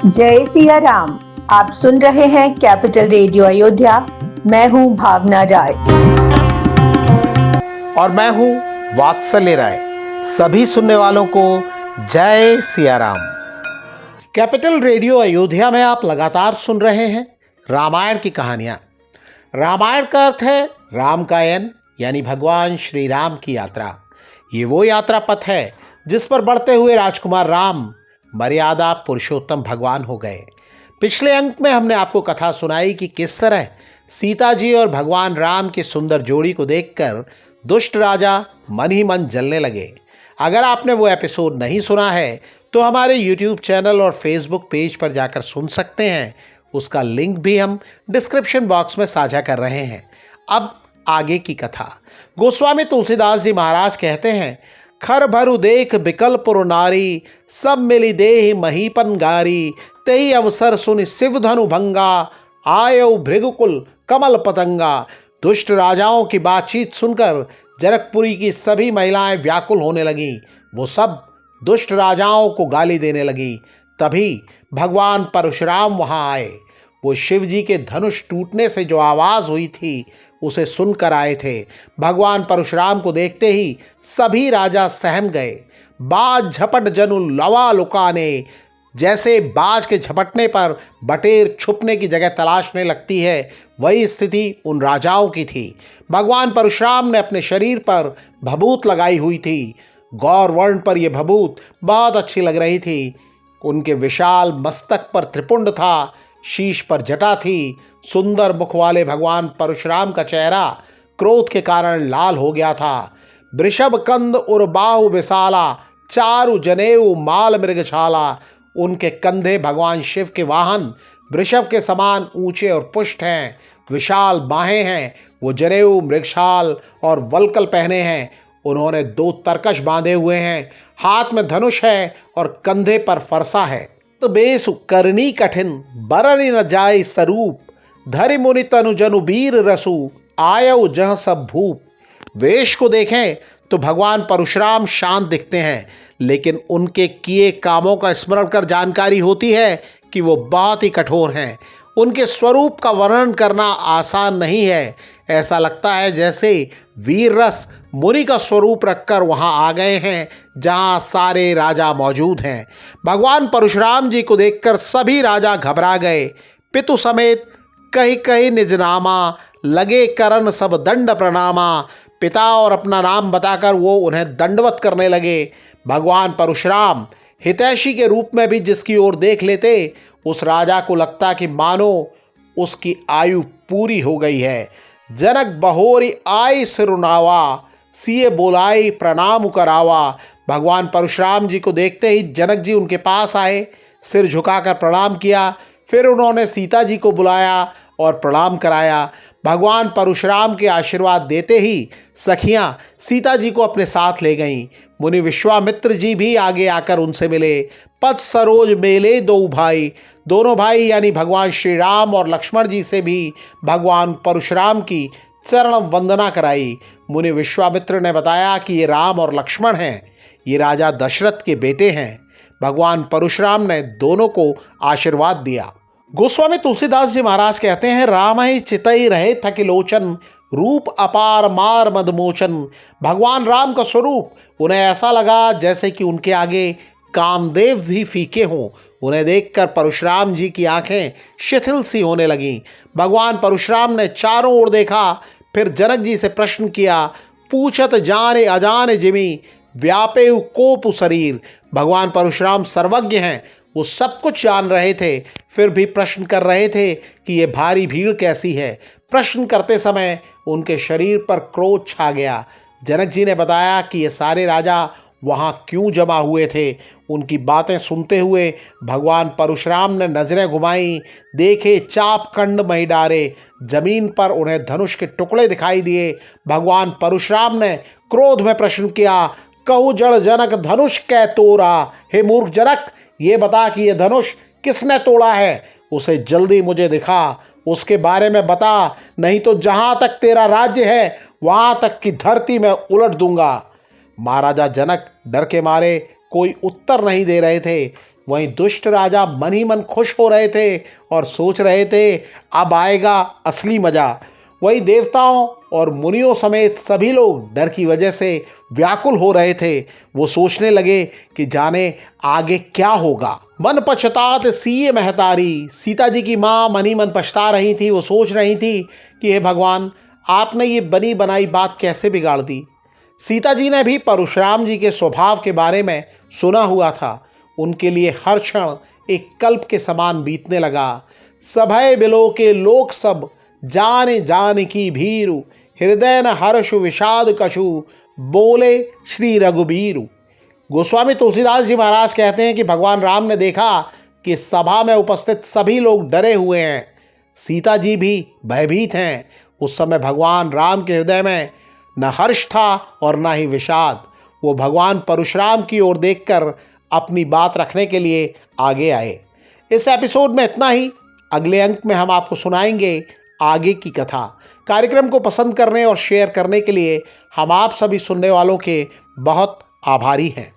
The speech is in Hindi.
जय सिया राम। आप सुन रहे हैं कैपिटल रेडियो अयोध्या। मैं हूं भावना राय और मैं हूं वात्सल्य राय। सभी सुनने वालों को जय सिया राम। कैपिटल रेडियो अयोध्या में आप लगातार सुन रहे हैं रामायण की कहानियां। रामायण का अर्थ है राम का यन, यानी भगवान श्री राम की यात्रा। ये वो यात्रा पथ है जिस पर बढ़ते हुए राजकुमार राम मर्यादा पुरुषोत्तम भगवान हो गए। पिछले अंक में हमने आपको कथा सुनाई कि किस तरह सीता जी और भगवान राम की सुंदर जोड़ी को देखकर दुष्ट राजा मन ही मन जलने लगे। अगर आपने वो एपिसोड नहीं सुना है तो हमारे YouTube चैनल और Facebook पेज पर जाकर सुन सकते हैं। उसका लिंक भी हम डिस्क्रिप्शन बॉक्स में साझा कर रहे हैं। अब आगे की कथा। गोस्वामी तुलसीदास जी महाराज कहते हैं, खर भरु देख बिकल पुर नारी, सब मिली देह महीपन गारी, तेई अवसर सुनि शिव धनु भंगा, आयो भृगुकुल कमल पतंगा। दुष्ट राजाओं की बातचीत सुनकर जनकपुरी की सभी महिलाएं व्याकुल होने लगीं। वो सब दुष्ट राजाओं को गाली देने लगी। तभी भगवान परशुराम वहां आए। वो शिव जी के धनुष टूटने से जो आवाज हुई थी उसे सुनकर आए थे। भगवान परशुराम को देखते ही सभी राजा सहम गए। बाज झपट जनु लवा लुकाने, जैसे बाज के झपटने पर बटेर छुपने की जगह तलाशने लगती है, वही स्थिति उन राजाओं की थी। भगवान परशुराम ने अपने शरीर पर भभूत लगाई हुई थी। गौर वर्ण पर यह भभूत बहुत अच्छी लग रही थी। उनके विशाल मस्तक पर त्रिपुंड था, शीश पर जटा थी। सुंदर मुख वाले भगवान परशुराम का चेहरा क्रोध के कारण लाल हो गया था। वृषभ कंद उर बाहु विशाला, चारु जनेऊ माल मृगशाला। उनके कंधे भगवान शिव के वाहन वृषभ के समान ऊंचे और पुष्ट हैं। विशाल बाहें हैं। वो जनेऊ, मृगशाल और वल्कल पहने हैं। उन्होंने 2 तरकश बांधे हुए हैं। हाथ में धनुष है और कंधे पर फरसा है। तो बेसु करनी कठिन बरनि न जाय स्वरूप, धरि मुनि तनु जनु वीर रसु, आयउ जह सब भूप। वेश को देखें तो भगवान परशुराम शांत दिखते हैं, लेकिन उनके किए कामों का स्मरण कर जानकारी होती है कि वो बहुत ही कठोर हैं। उनके स्वरूप का वर्णन करना आसान नहीं है। ऐसा लगता है जैसे वीर रस मुनि का स्वरूप रखकर वहां आ गए हैं जहां सारे राजा मौजूद हैं। भगवान परशुराम जी को देखकर सभी राजा घबरा गए। पितु समेत कहीं कहीं निजनामा, लगे करन सब दंड प्रणामा। पिता और अपना नाम बताकर वो उन्हें दंडवत करने लगे। भगवान परशुराम हितैषी के रूप में भी जिसकी ओर देख लेते, उस राजा को लगता कि मानो उसकी आयु पूरी हो गई है। जनक बहोरी आई सिरुनावा, सिए बोलाई प्रणाम करावा। भगवान परशुराम जी को देखते ही जनक जी उनके पास आए, सिर झुकाकर प्रणाम किया। फिर उन्होंने सीता जी को बुलाया और प्रणाम कराया। भगवान परशुराम के आशीर्वाद देते ही सखियां सीता जी को अपने साथ ले गईं। मुनि विश्वामित्र जी भी आगे आकर उनसे मिले। पद सरोज मेले दो भाई, दोनों भाई यानी भगवान श्री राम और लक्ष्मण जी से भी भगवान परशुराम की चरण वंदना कराई। मुनि विश्वामित्र ने बताया कि ये राम और लक्ष्मण हैं, ये राजा दशरथ के बेटे हैं। भगवान परशुराम ने दोनों को आशीर्वाद दिया। गोस्वामी तुलसीदास जी महाराज कहते हैं, राम ही चितई रहे थकि लोचन, रूप अपार मार मदमोचन। भगवान राम का स्वरूप उन्हें ऐसा लगा जैसे कि उनके आगे कामदेव भी फीके हों। उन्हें देखकर परशुराम जी की आंखें शिथिल सी होने लगीं। भगवान परशुराम ने चारों ओर देखा, फिर जनक जी से प्रश्न किया, पूछत जाने अजाने जिमी, व्यापे कोप शरीर। भगवान परशुराम सर्वज्ञ हैं, वो सब कुछ जान रहे थे, फिर भी प्रश्न कर रहे थे कि ये भारी भीड़ कैसी है। प्रश्न करते समय उनके शरीर पर क्रोध छा गया। जनक जी ने बताया कि ये सारे राजा वहाँ क्यों जमा हुए थे। उनकी बातें सुनते हुए भगवान परशुराम ने नजरें घुमाई, देखे चाप खंड मही डारे, जमीन पर उन्हें धनुष के टुकड़े दिखाई दिए। भगवान परशुराम ने क्रोध में प्रश्न किया, कहु जड़ जनक धनुष कै तोड़ा। हे मूर्ख जनक, ये बता कि ये धनुष किसने तोड़ा है, उसे जल्दी मुझे दिखा, उसके बारे में बता, नहीं तो जहाँ तक तेरा राज्य है वहाँ तक की धरती में उलट दूंगा। महाराजा जनक डर के मारे कोई उत्तर नहीं दे रहे थे। वहीं दुष्ट राजा मन ही मन खुश हो रहे थे और सोच रहे थे अब आएगा असली मजा। वही देवताओं और मुनियों समेत सभी लोग डर की वजह से व्याकुल हो रहे थे। वो सोचने लगे कि जाने आगे क्या होगा। मन पछतात सीए महतारी, सीता जी की माँ मन ही मन पछता रही थी। वो सोच रही थी कि हे भगवान, आपने ये बनी बनाई बात कैसे बिगाड़ दी। सीता जी ने भी परशुराम जी के स्वभाव के बारे में सुना हुआ था। उनके लिए हर क्षण एक कल्प के समान बीतने लगा। सभय बिलो के लोक सब जान जान की भीरु, हृदय न हर्ष विषाद कछु, बोले श्री रघुबीरु। गोस्वामी तुलसीदास जी महाराज कहते हैं कि भगवान राम ने देखा कि सभा में उपस्थित सभी लोग डरे हुए हैं, सीता जी भी भयभीत हैं। उस समय भगवान राम के हृदय में न हर्ष था और न ही विषाद। वो भगवान परशुराम की ओर देखकर अपनी बात रखने के लिए आगे आए। इस एपिसोड में इतना ही। अगले अंक में हम आपको सुनाएंगे आगे की कथा। कार्यक्रम को पसंद करने और शेयर करने के लिए हम आप सभी सुनने वालों के बहुत आभारी हैं।